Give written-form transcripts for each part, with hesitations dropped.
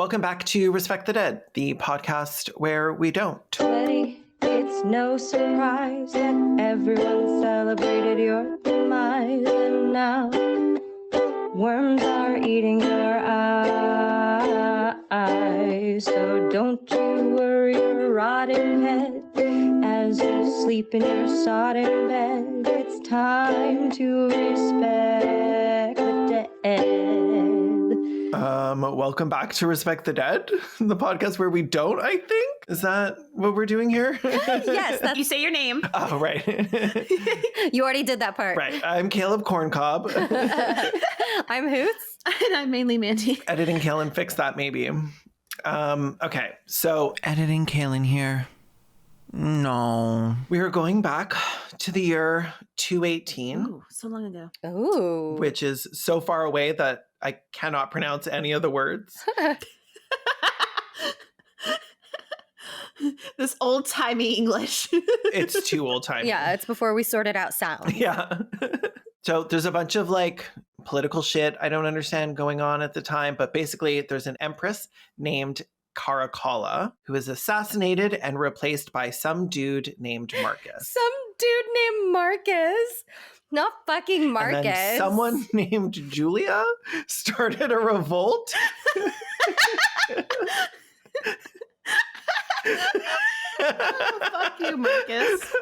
Welcome back to Respect the Dead, the podcast where we don't. Betty, it's no surprise that everyone celebrated your demise, and now worms are eating your eyes. So don't you worry your rotting head as you sleep in your sodden bed. It's time to respect the dead. Welcome back to Respect the Dead, the podcast where we don't, I think. Is that what we're doing here? Yes, you say your name. Oh, right. You already did that part. Right. I'm Caleb Corncob. I'm Hoots. And I'm mainly Mandy. Editing Kaylin, fix that maybe. Okay, so editing Kaylin here. No. We are going back to the year 218. Ooh, so long ago. Ooh. Which is so far away that I cannot pronounce any of the words. This old-timey English. It's too old-timey. Yeah, it's before we sorted out sound. Yeah. So there's a bunch of political shit I don't understand going on at the time, but basically there's an empress named Caracalla who is assassinated and replaced by some dude named Marcus. Some dude named Marcus. Not fucking Marcus. And then someone named Julia started a revolt. Oh, fuck you, Marcus.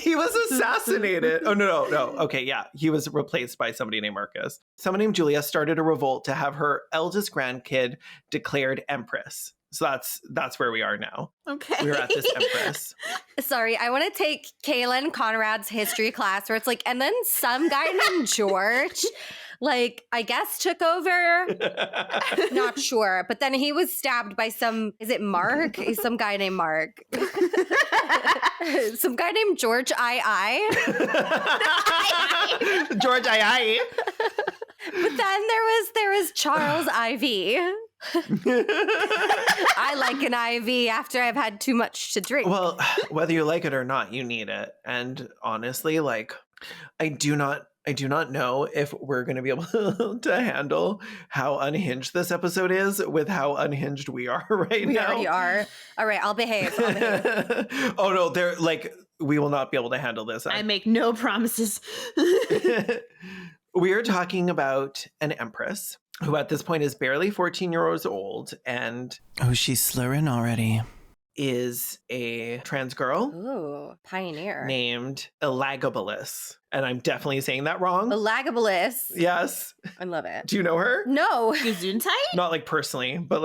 He was assassinated. Oh, no. Okay, yeah. He was replaced by somebody named Marcus. Someone named Julia started a revolt to have her eldest grandkid declared empress. So that's where we are now. Okay. We're at this empress. Sorry, I want to take Kaylin Conrad's history class where it's and then some guy named George, I guess took over. Not sure. But then he was stabbed by is it Mark? Some guy named Mark. Some guy named George I. George I. But then there was Charles Ivy. I like an IV after I've had too much to drink. Well, whether you like it or not, you need it. And honestly, I do not know if we're going to be able to handle how unhinged this episode is with how unhinged we are right now. We already are. All right, I'll behave. Oh no, they're we will not be able to handle this. I make no promises. We are talking about an empress who at this point is barely 14 years old and... Oh, she's slurring already. Is a trans girl. Ooh, pioneer. Named Elagabalus. And I'm definitely saying that wrong. Elagabalus. Yes. I love it. Do you know her? No. Gesundheit? Not personally, but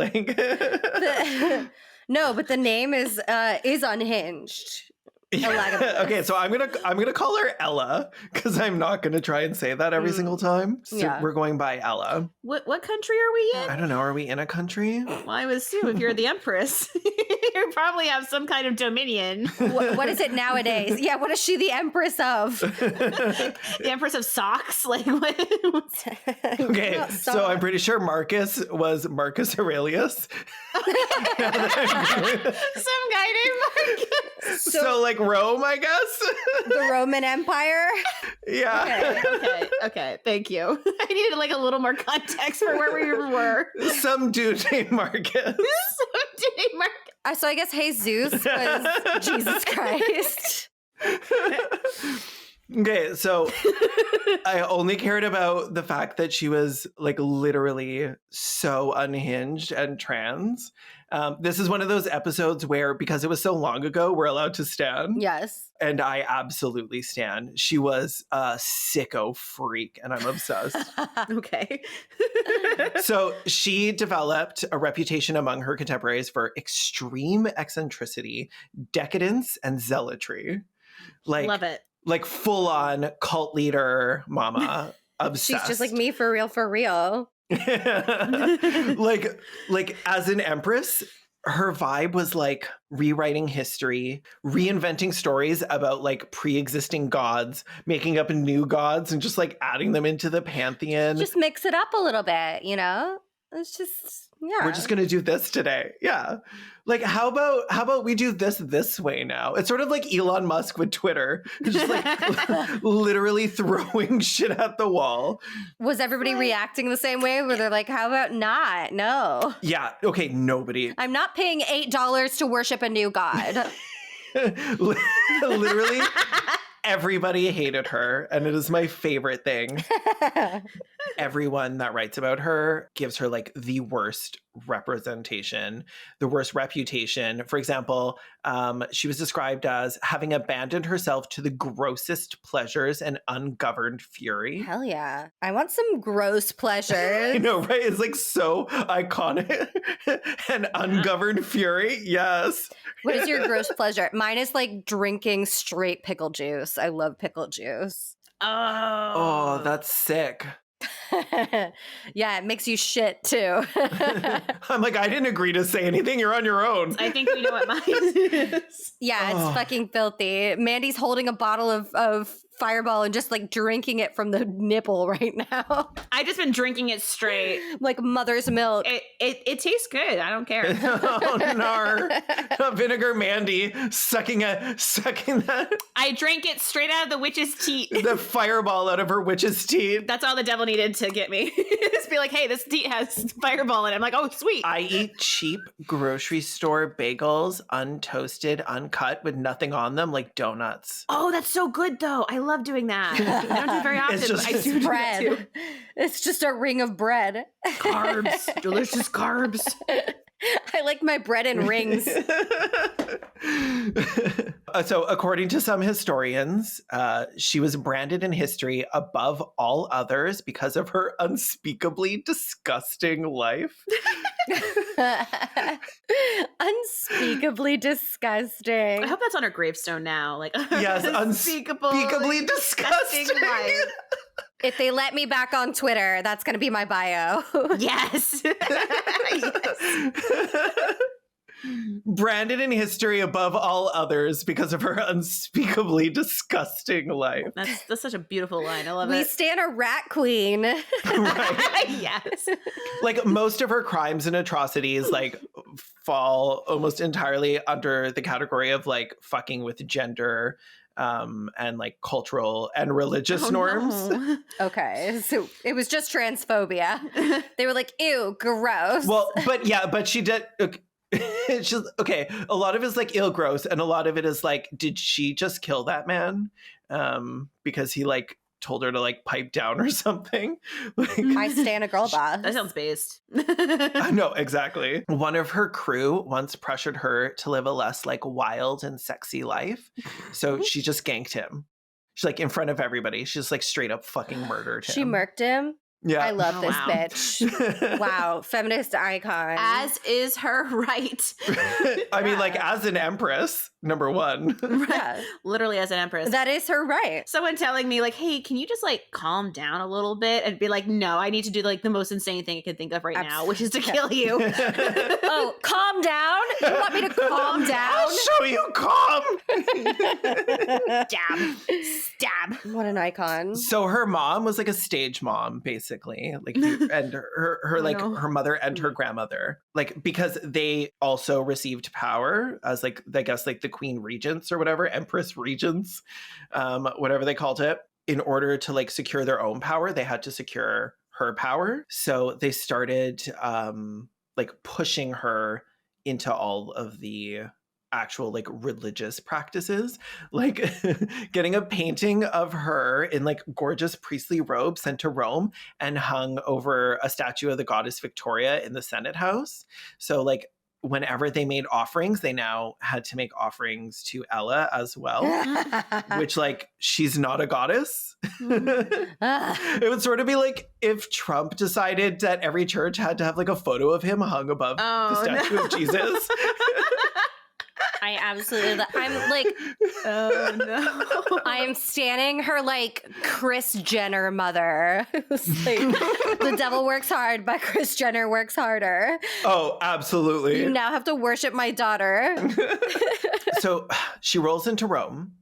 No, but the name is unhinged. Okay, so I'm gonna call her Ella because I'm not gonna try and say that every single time. So we're going by Ella. What country are we in? I don't know. Are we in a country? Well, I would assume if you're the empress, you probably have some kind of dominion. What is it nowadays? Yeah, what is she the empress of? The empress of socks? What? Okay, so I'm pretty sure Marcus was Marcus Aurelius. Some guy named Marcus. So Rome, I guess. The Roman Empire. Yeah. Okay. Thank you. I needed a little more context for where we were. Some dude named Marcus. So I guess Jesus was Jesus Christ. Okay, so I only cared about the fact that she was literally so unhinged and trans. This is one of those episodes where, because it was so long ago, we're allowed to stan. Yes. And I absolutely stan. She was a sicko freak, and I'm obsessed. Okay. So she developed a reputation among her contemporaries for extreme eccentricity, decadence, and zealotry. Love it. Full on cult leader mama. Obsessed. She's just like me for real. As an empress, her vibe was rewriting history, reinventing stories about pre-existing gods, making up new gods and just adding them into the pantheon. Just mix it up a little bit, It's just, yeah. We're just going to do this today. Yeah. Like, how about we do this way now? It's sort of like Elon Musk with Twitter. Just like literally throwing shit at the wall. Was everybody reacting the same way where they're like, how about not? No. Yeah. Okay. Nobody. I'm not paying $8 to worship a new god. Literally everybody hated her, and it is my favorite thing. Everyone that writes about her gives her like the worst representation, the worst reputation. For example, she was described as having abandoned herself to the grossest pleasures and ungoverned fury. Hell yeah. I want some gross pleasures. I know, right? It's like so iconic. And ungoverned fury. Yes. What is your gross pleasure? Mine is like drinking straight pickle juice. I love pickle juice. Oh, that's sick. Yeah, it makes you shit too. I'm like, I didn't agree to say anything. You're on your own. I think we know what mine is. Yeah, it's fucking filthy. Mandy's holding a bottle of Fireball and just like drinking it from the nipple right now. I've just been drinking it straight. Like mother's milk. It tastes good. I don't care. Oh, no. Vinegar Mandy sucking that. I drank it straight out of the witch's teat. The fireball out of her witch's teeth. That's all the devil needed to get me. Just be like, hey, this teat has fireball in it. I'm like, oh, sweet. I eat cheap grocery store bagels, untoasted, uncut, with nothing on them, like donuts. Oh, that's so good, though. I love doing that. I don't do it very often, It's just but I do bread. that too. It's just a ring of bread. Carbs. Delicious carbs. I like my bread in rings. So, according to some historians, she was branded in history above all others because of her unspeakably disgusting life. Unspeakably disgusting. I hope that's on her gravestone now. Like, Yes, unspeakably disgusting. life. If they let me back on Twitter, that's going to be my bio. Yes. Branded in history above all others because of her unspeakably disgusting life. That's such a beautiful line. I love We it. stand a rat queen. Right. Yes. Like most of her crimes and atrocities like fall almost entirely under the category of like fucking with gender and like cultural and religious norms. No. Okay, so it was just transphobia. They were like, ew, gross. Well, but she did. It's just okay. A lot of it is like ill gross, and a lot of it is like, did she just kill that man? Because he like told her to like pipe down or something. Like, I stand a girl boss. That sounds based. no, exactly. One of her crew once pressured her to live a less like wild and sexy life, so she just ganked him. She's like in front of everybody. She's just like straight up fucking murdered him. She murked him. Yeah. I love this wow. bitch. Wow, feminist icon. As is her right. I mean, like as an empress, number one. Yeah. Literally as an empress. That is her right. Someone telling me like, hey, can you just like calm down a little bit? And be like, no, I need to do like the most insane thing I can think of right now, which is to kill you. Oh, calm down? You want me to calm down? I'll show you calm. Stab. What an icon. So her mom was like a stage mom, basically. Like, and her like no. her mother and her grandmother, like because they also received power as like I guess like the queen regents or whatever, empress regents, whatever they called it. In order to like secure their own power, they had to secure her power. So they started like pushing her into all of the actual like religious practices, like getting a painting of her in like gorgeous priestly robes sent to Rome and hung over a statue of the goddess Victoria in the Senate House. So like whenever they made offerings, they now had to make offerings to Ella as well, which like she's not a goddess. It would sort of be like if Trump decided that every church had to have like a photo of him hung above the statue of Jesus. I absolutely, I'm like, Oh no. I am standing her like Kris Jenner mother. Who's like, the devil works hard, but Kris Jenner works harder. Oh, absolutely. You now have to worship my daughter. So she rolls into Rome,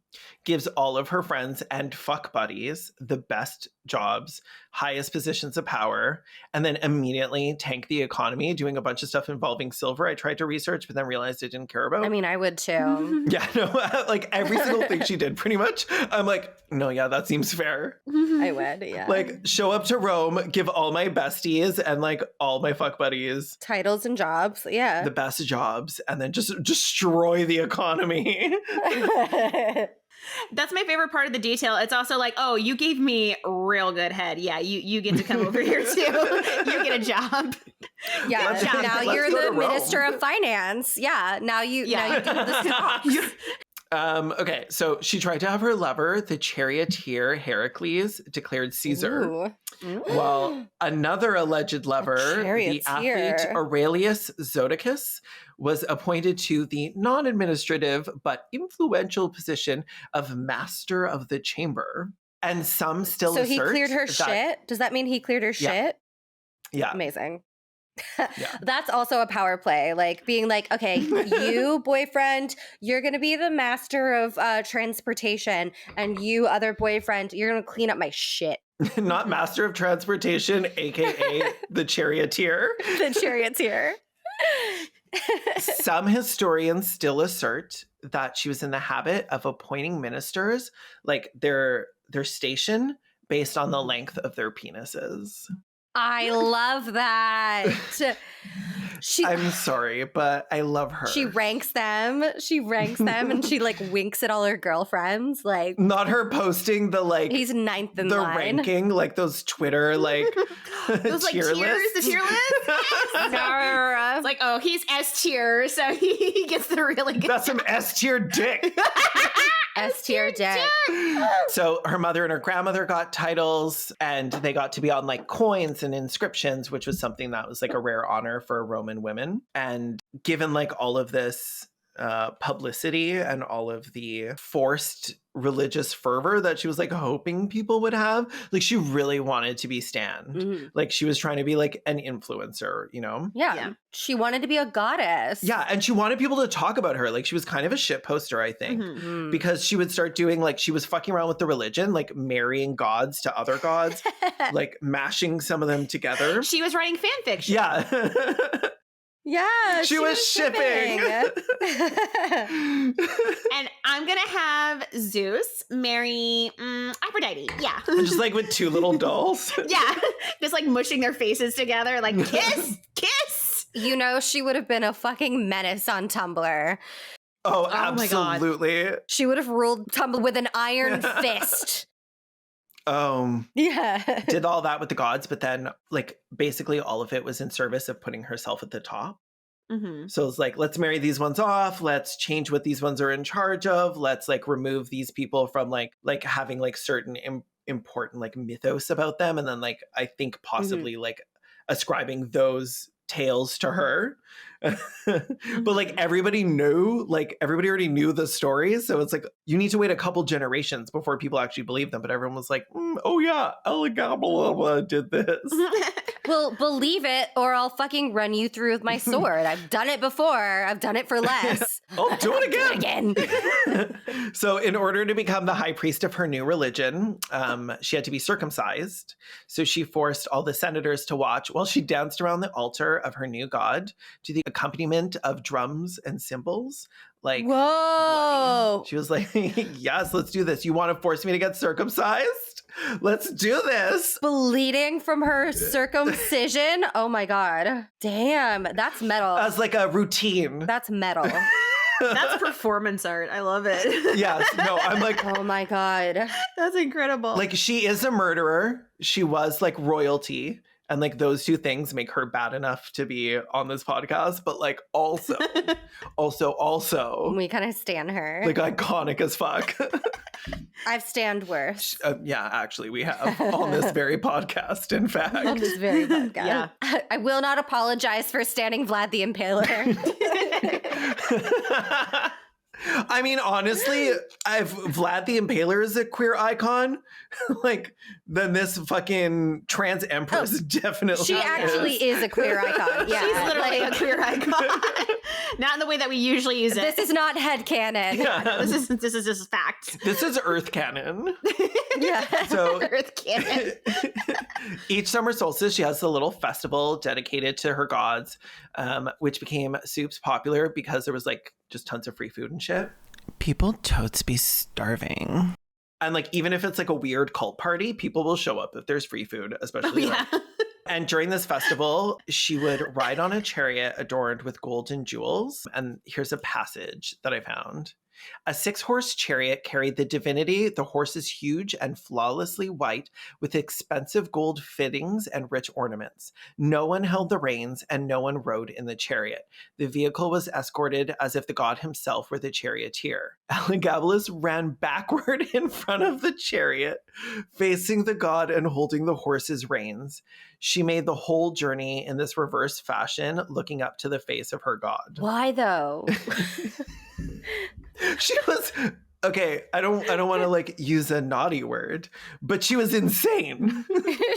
gives all of her friends and fuck buddies the best jobs, highest positions of power, and then immediately tank the economy doing a bunch of stuff involving silver I tried to research, but then realized I didn't care about. I mean, I would too. Yeah, no, like every single thing she did pretty much. I'm like, no, yeah, that seems fair. I would, yeah. Like, show up to Rome, give all my besties and like all my fuck buddies Titles and jobs, yeah. the best jobs, and then just destroy the economy. That's my favorite part of the detail. It's also like, oh, you gave me real good head. Yeah, you get to come over here too. You get a job. Yeah, Let's now go you're to the Rome. Minister of Finance. Yeah, now you do the stocks. Okay, so she tried to have her lover, the charioteer Heracles, declared Caesar. Ooh. While another alleged lover, the charioteer. athlete Aurelius Zodicus, was appointed to the non-administrative but influential position of Master of the Chamber. And some still So he assert cleared her that- shit? Does that mean he cleared her shit? Yeah. Amazing. Yeah. That's also a power play, like being like, okay, you boyfriend, you're gonna be the master of transportation, and you other boyfriend, you're gonna clean up my shit. Not Master of Transportation, aka the charioteer. The charioteer. Some historians still assert that she was in the habit of appointing ministers, like their station, based on the length of their penises. I love that. I'm sorry, but I love her. She ranks them. She ranks them, and she like winks at all her girlfriends. Like, Not her posting the like he's ninth in the line. ranking, like those Twitter like Those like tier tiers, the lists. tier list. It's like, oh, he's S tier, so he gets the really good. That's some S tier dick. S tier dick. So her mother and her grandmother got titles, and they got to be on like coins and inscriptions, which was something that was like a rare honor for Roman women. And given like all of this publicity and all of the forced religious fervor that she was like hoping people would have, like she really wanted to be Stan. Mhm. Like she was trying to be like an influencer, you know? Yeah. Yeah. She wanted to be a goddess. Yeah, and she wanted people to talk about her. Like she was kind of a shit poster, I think. Mhm. Mhm. Because she would start doing like she was fucking around with the religion, like marrying gods to other gods, like mashing some of them together. She was writing fan fiction. Yeah. Yeah, She was shipping. And I'm gonna have Zeus marry Aphrodite. Yeah. Just like with two little dolls. Yeah. Just like mushing their faces together, like kiss, kiss. You know, she would have been a fucking menace on Tumblr. Oh, my God. absolutely. She would have ruled Tumblr with an iron fist. Yeah. Did all that with the gods, but then like basically all of it was in service of putting herself at the top. Mm-hmm. So it's like, let's marry these ones off. Let's change what these ones are in charge of. Let's like remove these people from like having like certain important like mythos about them. And then like, I think possibly like ascribing those tales to her. But like everybody already knew the stories. So it's like, you need to wait a couple generations before people actually believe them. But everyone was like, oh yeah, Elagabalus did this. Well, believe it, or I'll fucking run you through with my sword. I've done it before. I've done it for less. Oh, do it Do again. it again. So in order to become the high priest of her new religion, she had to be circumcised. So she forced all the senators to watch while she danced around the altar of her new god to the accompaniment of drums and cymbals. Like, Whoa. she was like, yes, let's do this. You want to force me to get circumcised? Let's do this. Bleeding from her circumcision. Oh my God. Damn. That's metal. As like a routine. That's metal. That's performance art. I love it. Yes. No, I'm like, Oh my God. That's incredible. like she is a murderer. She was like royalty. And like those two things make her bad enough to be on this podcast, but like also We kind of stan her. like iconic as fuck. I've stand worse Yeah, actually we have on this very podcast, in on fact. this very podcast. Yeah. I will not apologize for standing Vlad the Impaler. I mean, honestly, if Vlad the Impaler is a queer icon, like, then this fucking trans empress definitely She actually is a queer icon. Yeah. She's literally like, a queer icon. Not in the way that we usually use it. This is not headcanon. Yeah. This is just fact. This is Earth canon. Yeah. So Earth canon. each summer solstice, she has a little festival dedicated to her gods, which became soups popular because there was like just tons of free food and shit. People totes be starving. And like, even if it's like a weird cult party, people will show up if there's free food, especially. Yeah. And during this festival, she would ride on a chariot adorned with gold and jewels. And here's a passage that I found. A 6-horse chariot carried the divinity. The horse is huge and flawlessly white with expensive gold fittings and rich ornaments. No one held the reins and no one rode in the chariot. The vehicle was escorted as if the god himself were the charioteer. Elagabalus ran backward in front of the chariot, facing the god and holding the horse's reins. She made the whole journey in this reverse fashion, looking up to the face of her god. Why though? She was okay. I don't want to like use a naughty word, but she was insane.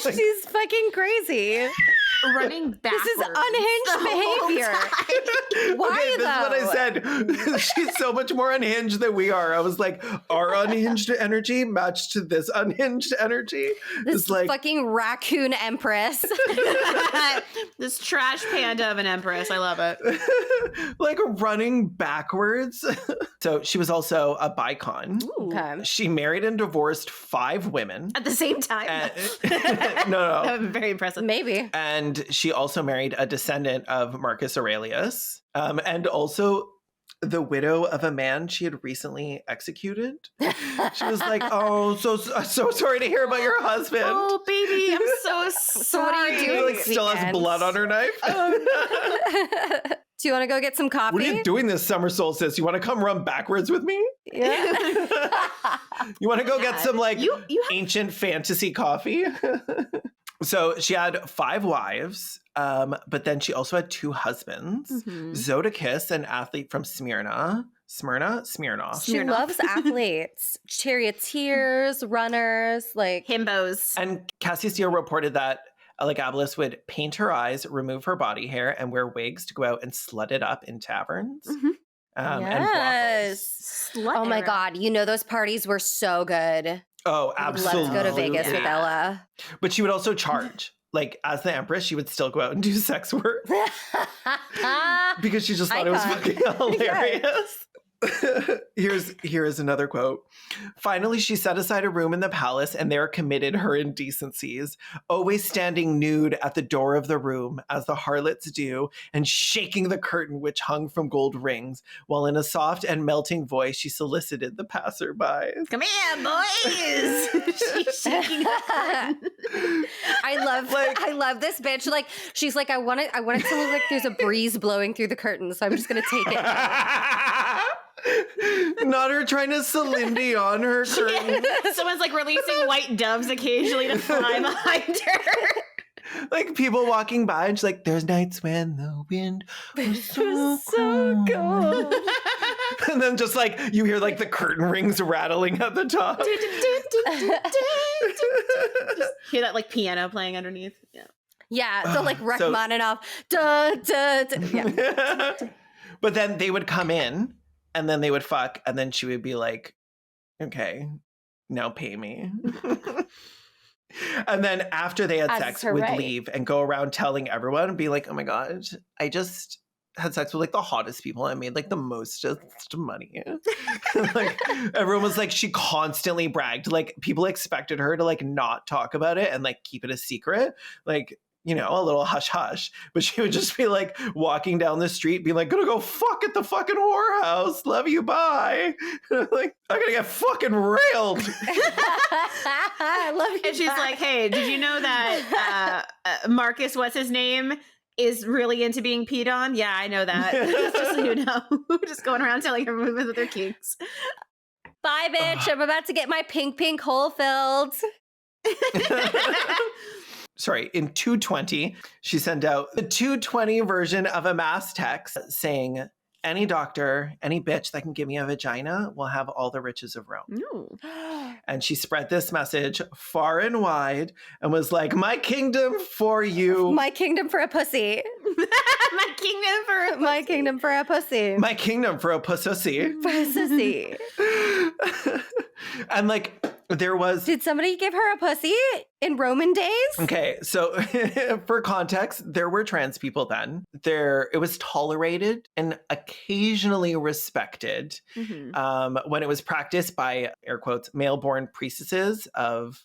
She's fucking crazy. Running backwards. This is unhinged behavior. Why Okay, this though? is what I said. She's so much more unhinged than we are. I was like, our unhinged energy matched to this unhinged energy. This It's like fucking raccoon empress. This trash panda of an empress. I love it. like running backwards. So she was also a bicon. Okay. She married and divorced 5 women. At the same time. No. I'm very impressive. Maybe. And she also married a descendant of Marcus Aurelius, and also the widow of a man she had recently executed. She was like, "Oh, so sorry to hear about your husband." Oh, baby, I'm so sorry. So what are you She doing like this still has weekend? blood on her knife. Do you want to go get some coffee? What are you doing this summer solstice? You want to come run backwards with me? Yeah. You want to go get some like You have ancient fantasy coffee? So she had 5 wives, but then she also had 2 husbands. Mhm. Zodicus, an athlete from Smirnoff. She Smirnoff. loves athletes, charioteers, runners, like himbos. And Cassius Dio reported that Elagabalus would paint her eyes, remove her body hair, and wear wigs to go out and slut it up in taverns. Mhm. And yes. Slut Oh my era. God. You know, those parties were so good. Oh, absolutely. Let's go to Vegas with Ella. But she would also charge. Like, as the Empress, she would still go out and do sex work because she just thought it was Icon. fucking hilarious. Here is another quote. Finally, she set aside a room in the palace and there committed her indecencies, always standing nude at the door of the room, as the harlots do, and shaking the curtain which hung from gold rings, while in a soft and melting voice she solicited the passerby. Come here, boys. She's shaking her curtain. I love this bitch. Like, she's like, I want it to look like there's a breeze blowing through the curtain, so I'm just gonna take it. Not her trying to Celine Dion her curtain. Someone's like releasing white doves occasionally to fly behind her. Like people walking by and she's like, there's nights when the wind was so cold. And then just like you hear like the curtain rings rattling at the top. Just hear that like piano playing underneath. Yeah. Yeah, so like So- Rachmaninoff. Duh, duh, duh. Yeah. But then they would come in and then they would fuck and then she would be like, okay, now pay me. And then after they had As sex, her would right. leave and go around telling everyone and be like, oh my God, I just had sex with like the hottest people. I made like the mostest money. Like everyone was like, she constantly bragged. Like people expected her to like not talk about it and like keep it a secret. Like, you know, a little hush hush, but she would just be like walking down the street being like, gonna go fuck at the fucking whorehouse. Love you, bye. Like, I'm gonna get fucking railed. I love you. And she's like, hey, did you know that Marcus, what's his name, is really into being peed on? Yeah, I know that. Just so you know. Just going around telling everyone with their kinks. Bye, bitch. I'm about to get my pink hole filled. Sorry, in 220, she sent out the 220 version of a mass text saying, any doctor, any bitch that can give me a vagina will have all the riches of Rome. No. And she spread this message far and wide and was like, my kingdom for you. My kingdom for a pussy. My kingdom for My kingdom for a pussy. My kingdom for a pussy. Pussy. And like there was Did somebody give her a pussy in Roman days? Okay, so for context, there were trans people then. It was tolerated and occasionally respected when it was practiced by, air quotes, male-born priestesses of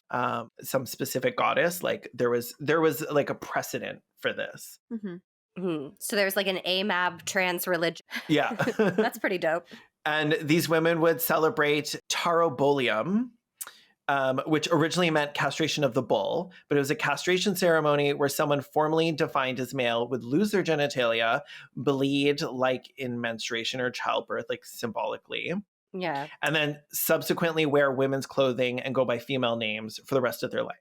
some specific goddess. Like there was like a precedent for this. So there's like an AMAB trans religion. Yeah. That's pretty dope. And these women would celebrate Tarobolium, which originally meant castration of the bull, but it was a castration ceremony where someone formerly defined as male would lose their genitalia, bleed like in menstruation or childbirth, like symbolically. Yeah. And then subsequently wear women's clothing and go by female names for the rest of their life.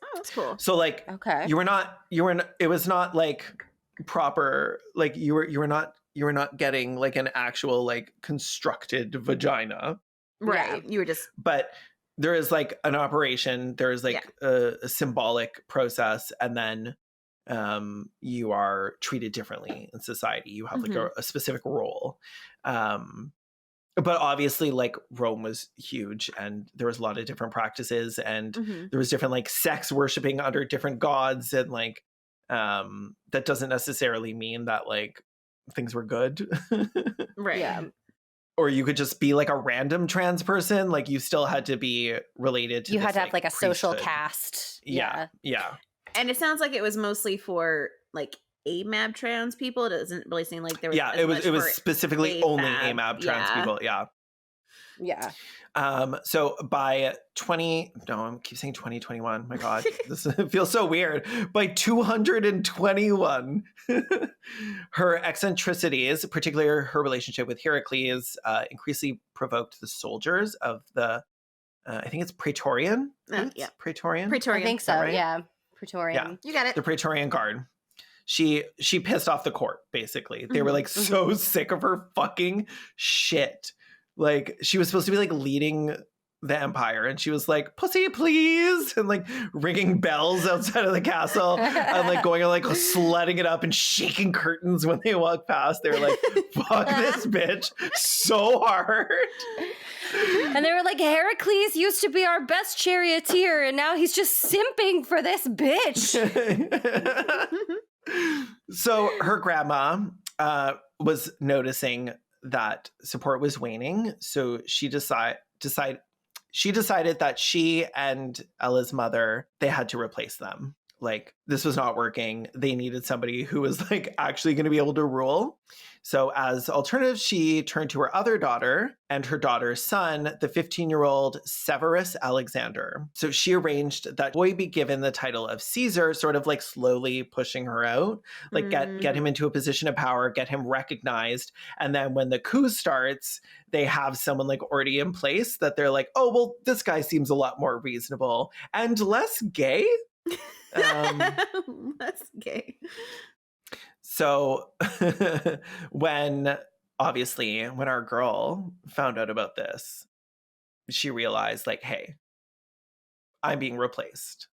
Oh, that's cool. So like, Okay. it was not like proper, like you were not getting like an actual like constructed vagina. Right. You were just. But there is like an operation, there is like a symbolic process, and then you are treated differently in society. You have like a specific role. But obviously like Rome was huge and there was a lot of different practices and there was different like sex worshiping under different gods, and like that doesn't necessarily mean that like things were good. Right. Yeah. Or you could just be like a random trans person. Like you still had to be related to You this, had to have like a social priesthood. caste. Yeah. And it sounds like it was mostly for like AMAB trans people. It doesn't really seem like there was. Yeah, as it was much for specifically only AMAB. AMAB trans people. Yeah. Yeah. So by I keep saying 2021. My God, this feels so weird. By 221, her eccentricities, particularly her relationship with Heracles, increasingly provoked the soldiers of the, I think it's Praetorian. Yeah. Praetorian. I think so. right? Yeah. Praetorian. Yeah. You got it. The Praetorian Guard. She pissed off the court, basically. They were like so sick of her fucking shit. Like she was supposed to be like leading the empire, and she was like, pussy please, and like ringing bells outside of the castle and like going and like sledding it up and shaking curtains when they walked past. They were like, fuck this bitch so hard. And they were like, Heracles used to be our best charioteer, and now he's just simping for this bitch. So her grandma was noticing that support was waning, so she decided that she and Ella's mother, they had to replace them. Like this was not working. They needed somebody who was like actually going to be able to rule. So as alternative, she turned to her other daughter and her daughter's son, the 15-year-old Severus Alexander. So she arranged that boy be given the title of Caesar, sort of like slowly pushing her out, like get him into a position of power, get him recognized. And then when the coup starts, they have someone like already in place that they're like, oh, well, this guy seems a lot more reasonable and less gay. Less gay. So when our girl found out about this, she realized like, hey, I'm being replaced.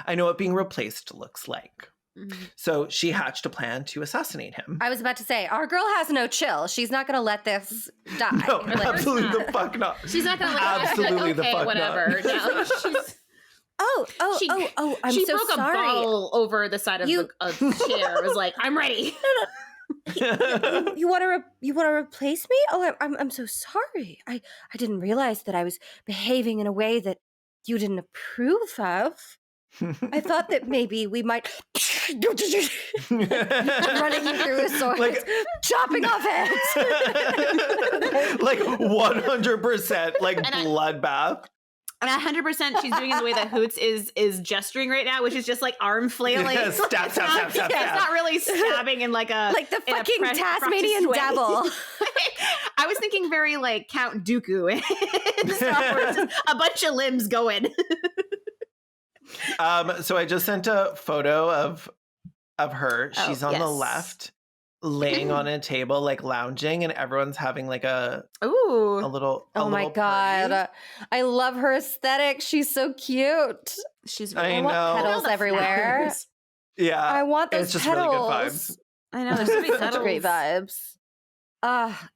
I know what being replaced looks like. So she hatched a plan to assassinate him. I was about to say, our girl has no chill. She's not going to let this die. No, Like, absolutely the fuck not. She's not gonna let Absolutely the okay, fuck whatever. not. No, she's, I'm she so broke sorry. a bottle over the side of a chair. It was like, I'm ready. You want to replace me? Oh, I'm so sorry. I didn't realize that I was behaving in a way that you didn't approve of. I thought that maybe we might running through a sword, Like- chopping off heads. Like 100% like bloodbath. And 100% she's doing it the way that Hoots is gesturing right now, which is just like arm flailing. Yeah, stab, It's stab, not- stab, stab, yeah, stab. It's not really stabbing in like a Like the in a fucking practiced Tasmanian way. devil. I was thinking very like Count Dooku in Star Wars, just a bunch of limbs going. So I just sent a photo of her. Oh, She's on the yes. left, laying on a table, like lounging, and everyone's having like a Ooh. little. Oh my god, I love her aesthetic. She's so cute. She's I really know. Petals everywhere. Yeah, I want those it's just petals. really good vibes. I know, there's so many Such great vibes.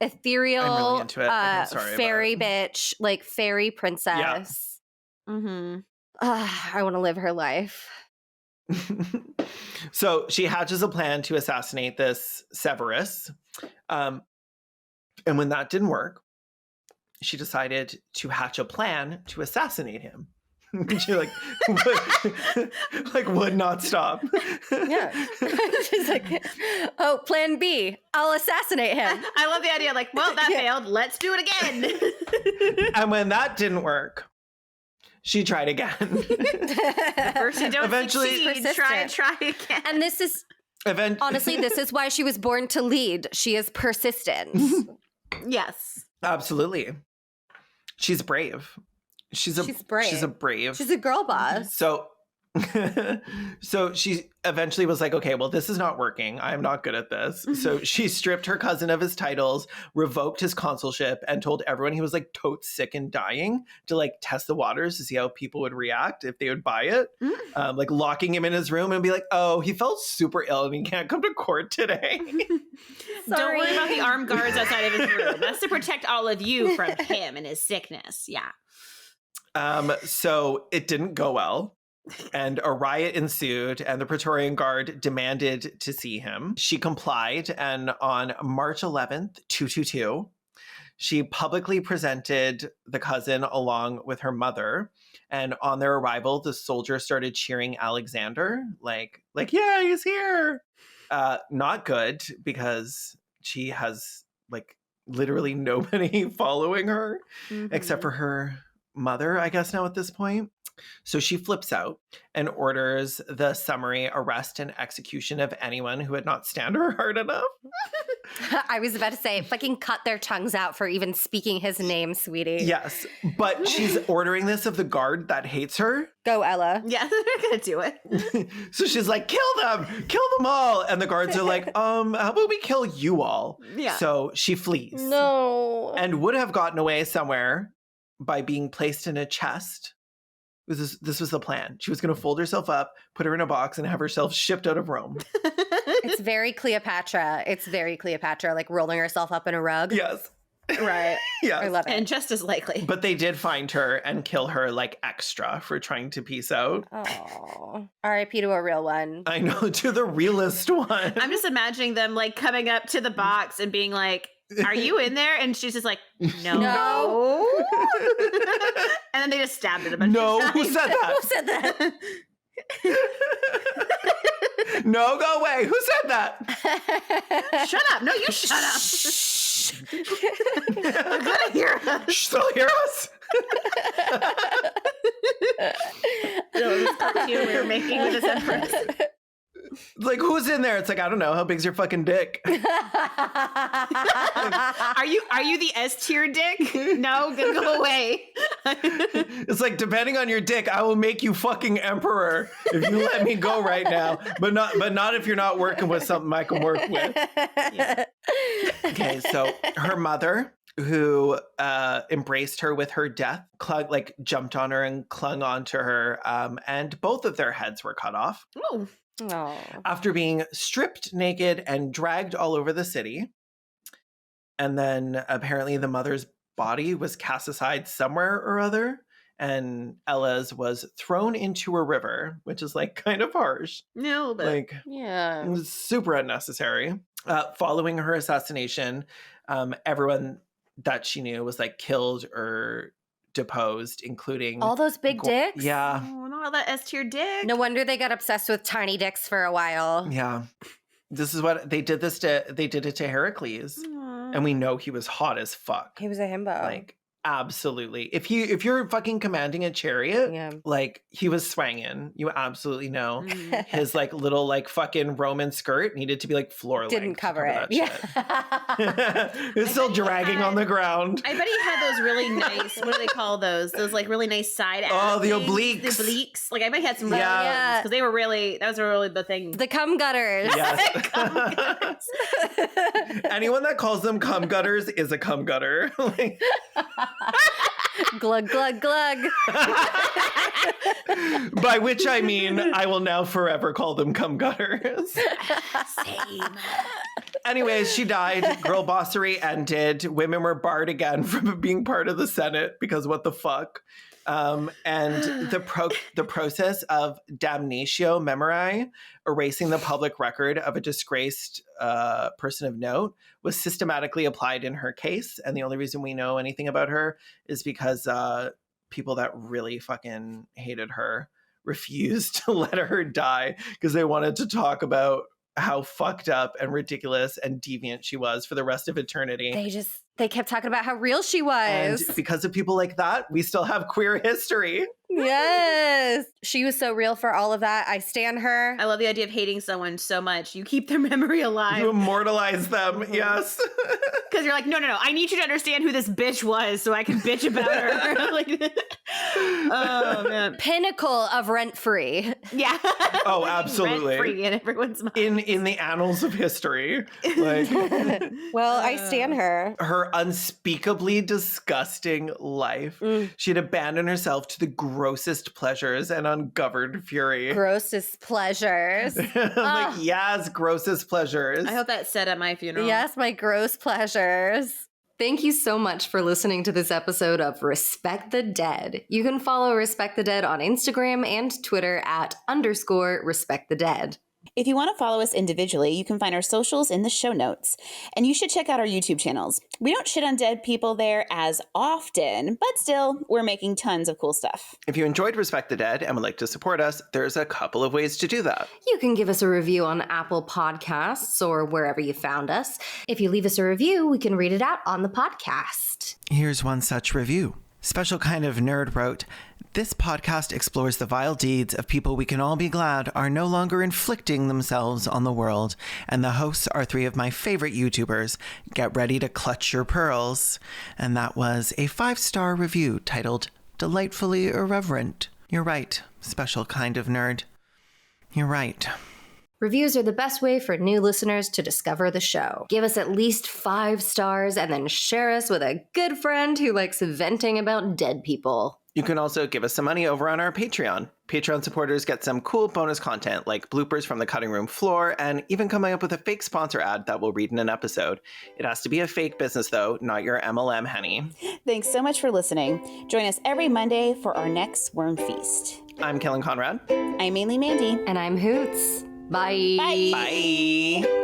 Ethereal, I'm really into it. I'm sorry about fairy it. bitch, like fairy princess. Mm-hmm. I want to live her life. So she hatches a plan to assassinate this Severus. And when that didn't work, she decided to hatch a plan to assassinate him. She would not stop. Yeah. She's like, oh, plan B. I'll assassinate him. I love the idea. Like, well, that failed. Let's do it again. And when that didn't work, she tried again. First you don't Eventually- succeed, try again. And this is, honestly, this is why she was born to lead. She is persistent. Yes. Absolutely. She's brave. She's brave. She's a brave. She's a girl boss. So she eventually was like, okay, well, this is not working. I'm not good at this. So she stripped her cousin of his titles, revoked his consulship, and told everyone he was like totes sick and dying to like test the waters to see how people would react if they would buy it. Like locking him in his room and be like, oh, he felt super ill and he can't come to court today. Don't worry about the armed guards outside of his room. That's to protect all of you from him and his sickness. Yeah. So it didn't go well. And a riot ensued, and the Praetorian Guard demanded to see him. She complied, and on March 11th, 222, she publicly presented the cousin along with her mother. And on their arrival, the soldiers started cheering Alexander, like, yeah, he's here. Not good, because she has like literally nobody following her, except for her mother, I guess now at this point. So she flips out and orders the summary arrest and execution of anyone who had not stand her hard enough. I was about to say, fucking cut their tongues out for even speaking his name, sweetie. Yes, but she's ordering this of the guard that hates her. Go, Ella. Yeah, they're gonna do it. So she's like, kill them all. And the guards are like, how about we kill you all? Yeah. So she flees. No. And would have gotten away somewhere by being placed in a chest. This was the plan. She was going to fold herself up, put her in a box, and have herself shipped out of Rome. It's very Cleopatra. It's very Cleopatra, like rolling herself up in a rug. Yes. Right. Yes. I love it. And just as likely. But they did find her and kill her like extra for trying to peace out. Oh. R.I.P. to a real one. I know, to the realest one. I'm just imagining them like coming up to the box and being like, are you in there? And she's just like, no. No. And then they just stabbed it a bunch No, of times. who said that? Who said that? No, go away. Who said that? Shut up. No, you shut up. They're gonna hear us. Shh, they'll hear us. No, this cartoon we were making with this empress. Like, who's in there? It's like, I don't know. How big's your fucking dick? Are you the S tier dick? No, go away. It's like, depending on your dick, I will make you fucking emperor if you let me go right now. But not if you're not working with something I can work with. Yeah. Okay, so her mother, who embraced her with her death, jumped on her and clung onto her, and both of their heads were cut off. Oh. Oh. After being stripped naked and dragged all over the city. And then apparently the mother's body was cast aside somewhere or other, and Ella's was thrown into a river, which is like kind of harsh. No, but Like, Yeah. it was super unnecessary. Following her assassination, everyone that she knew was like killed or deposed, including All those big dicks? Yeah. oh, not all that S tier dick. No wonder they got obsessed with tiny dicks for a while. Yeah. This is what they did they did it to Heracles. Aw. And we know he was hot as fuck. He was a himbo. Like, absolutely. If you're fucking commanding a chariot, Yeah. like, he was swanging. You absolutely know. Mm. His like little like fucking Roman skirt needed to be like floor length. Didn't to cover it. that Yeah. shit. It was still bet he dragging had- on the ground. I bet he had those really nice, what do they call those? Those like really nice side Oh, the things. obliques. The obliques. Like I bet he had some really Yeah. because they were really, that was really the thing. The cum gutters. Yes. Cum gutters. Anyone that calls them cum gutters is a cum gutter. Like, Glug, glug, glug. By which I mean, I will now forever call them cum gutters. Same. Anyways, she died. Girl bossery ended. Women were barred again from being part of the Senate because what the fuck? And the process of damnatio memoriae, erasing the public record of a disgraced person of note, was systematically applied in her case. And the only reason we know anything about her is because people that really fucking hated her refused to let her die because they wanted to talk about how fucked up and ridiculous and deviant she was for the rest of eternity. They kept talking about how real she was. And because of people like that, we still have queer history. Yes. She was so real for all of that. I stan her. I love the idea of hating someone so much. You keep their memory alive. You immortalize them, yes. Because you're like, no. I need you to understand who this bitch was so I can bitch about her. Like, oh, man. Pinnacle of rent-free. Yeah. Oh, absolutely. Rent-free in everyone's mind. In the annals of history. Like, Well, I stan her. her unspeakably disgusting life. She'd abandoned herself to the grossest pleasures and ungoverned fury. Grossest pleasures. Like, yes, grossest pleasures. I hope that's said at my funeral. Yes, my gross pleasures. Thank you so much for listening to this episode of Respect the Dead. You can follow Respect the Dead on Instagram and Twitter at _Respect the Dead. If you want to follow us individually, you can find our socials in the show notes. And you should check out our YouTube channels. We don't shit on dead people there as often, but still, we're making tons of cool stuff. If you enjoyed Respect the Dead and would like to support us, there's a couple of ways to do that. You can give us a review on Apple Podcasts or wherever you found us. If you leave us a review, we can read it out on the podcast. Here's one such review. Special Kind of Nerd wrote, "This podcast explores the vile deeds of people we can all be glad are no longer inflicting themselves on the world, and the hosts are three of my favorite YouTubers. Get ready to clutch your pearls." And that was a 5-star review titled Delightfully Irreverent. You're right, Special Kind of Nerd. You're right. Reviews are the best way for new listeners to discover the show. Give us at least 5 stars and then share us with a good friend who likes venting about dead people. You can also give us some money over on our Patreon. Patreon supporters get some cool bonus content like bloopers from the cutting room floor and even coming up with a fake sponsor ad that we'll read in an episode. It has to be a fake business though, not your MLM, honey. Thanks so much for listening. Join us every Monday for our next Worm Feast. I'm Kellen Conrad. I'm mainly Mandy. And I'm Hoots. Bye. Bye. Bye.